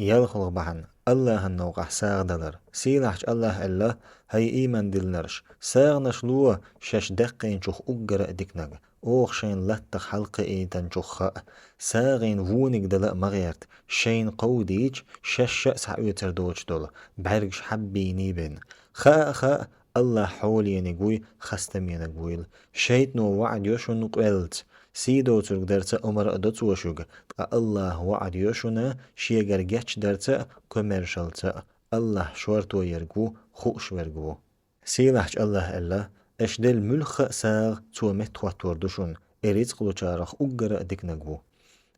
يلخلق بحن الله النوقع ساغ دلر سيلحش الله إلا هي إيمان دلنرش ساغ نشلوه شش دقين شوخ أجر ديكنغ أوخشين لتخ حلق إيتن شوخ ساغين وونيك دلاء مغيرت شين قوديج شش شأس حقيتر دوش دول بعرقش حبيني بين خاء الله حولي نقوي خستمي نقويل شيت نو وعد يوشن قلت سيدو ترك درتا أمر أدوت وشوغ الله وعد يوشنا شيغر جاتش درتا كوميرشالتا الله شورتو يرقو خوش ورقو سيلحش الله إلا اشدل ملخ ساغ تو متوات وردوشون إريز قلو چارخ أقر ديكنقو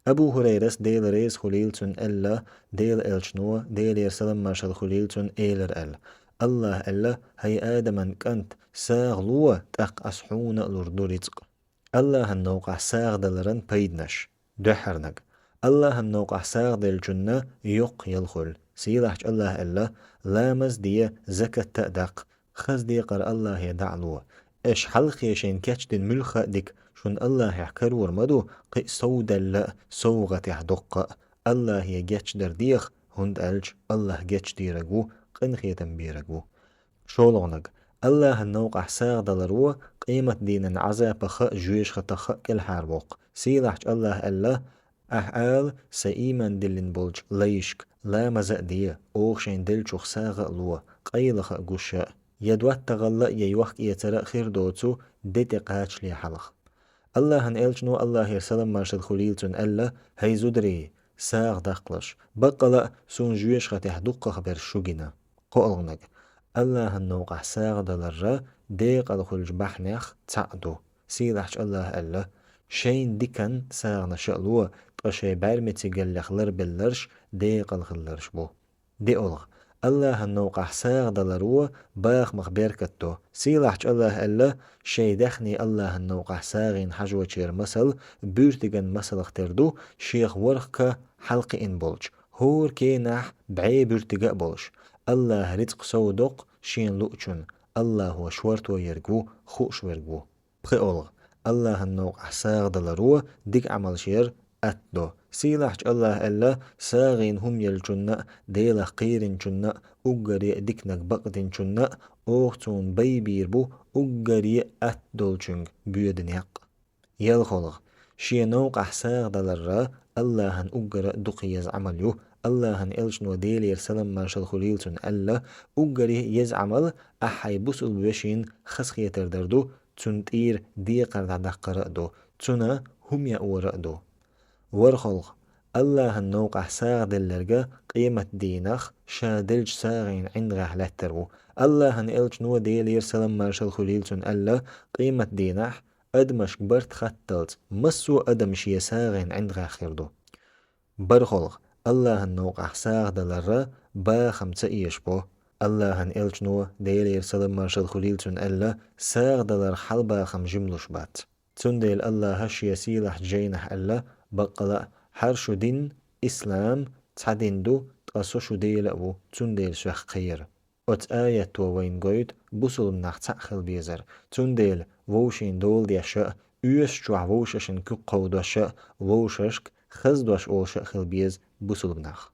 أبو هريرس ديل ريز خليلتون إلا ديل إلشنو ديل يرسلم مارشال خليلتون إيلر إل الله إلا هي آدمن كنت ساغ لوا تق أسحون الأردو رزق الله النوقع ساغ دلرن بيدنش دحرنك الله النوقع ساغ دل جنة يق يلخل سيلحج الله إلا لامز دي زكاة تأدق خز دي قر الله يدعلو إش حلقي شين كاتش دين ملخ ديك شون الله يحكر ورمدو قي سودا لا سوغة يحدق الله يجاتش در ديخ هند ألج الله جاتش ديرقو قنخيتن بيرقو شولونك الله النوقع ساغ دلرو قيمة دين عذاب خ جويش خطخ كل حاربوق سيلحج الله إلا أحال سيمن دلن بولج ليشك لا مزق دي أوخشين دل شوخ ساغ لوا قيلخ قوشاء يدوات تغلق يوخ يترى خير دوتو ديت قاتش لي حلق الله هنقلشنو الله يرسلم مارشد خليلتون ألا هي زدري ساغ دقلش بقلا سون جويش خطيح دقة خبر شوغينا قولنك الله النوقع ساغ دلرا ديق الخلج بحنيخ تعدو سيلحش الله ألا شين ديكن ساغ نشألو قشي بارمتي قلخلر بلرش ديق الخلرش بو دي أولغ الله النوقع ساغ دلرو باخ مخبركتو سيلحش الله ألا شي دخني الله النوقع ساغين حجوة شير مسل بورتغن مسل اختردو شيخ ورخك حلق إن بولج هور كينح بعي بورتغا بولج الله رزق سودق شين لؤچن الله هو شورت ويرجو خوش ورجو بخيولغ الله النوقع ساغ دلرو ديك عمل شير أتدو سيلحج الله إلا ساغين هم يلجن ديلا قيرن جن أجري ديكنك بقدن جن أوختون بيبير بو أجري أتدول جنگ بيدن يق يلخلغ شي نوقع ساغ دلرا الله هن أجر دقيز عمليو الله هن إلجنو ديل يرسلم مارشال خليلتون ألا أجري يزعمل أحي بسل بوشين خسخي تردردو تنتير ديقر دقر دو تنا هم يأور دو ورخلق الله النوقع ساغ دلرقا قيمة دينخ شادلج ساغين عند غحلترو الله هن إلجنو ديل يرسلم مارشال خليلتون ألا قيمة دينح أدمش برت خطلت مسو أدمش يساغين عند غاخردو برخلق الله النوقع ساغ دلرا با خمسة إيشبو الله هن إلجنو ديل يرسلم مارشال خليلتون ألا ساغ دلر حلبا خم جملوش بات تنديل الله هش يسيلح جينح ألا بقلا حرشو دين إسلام تعدين دو تقصوشو ديل أبو تنديل شخ خير أت آية وين قويد بوصل نخ تأخل بيزر تنديل ووشين دول ديشا ües جوع ووششن كو قودوشا ووششك خزدوش أوشا خل بيز بوصل بنخ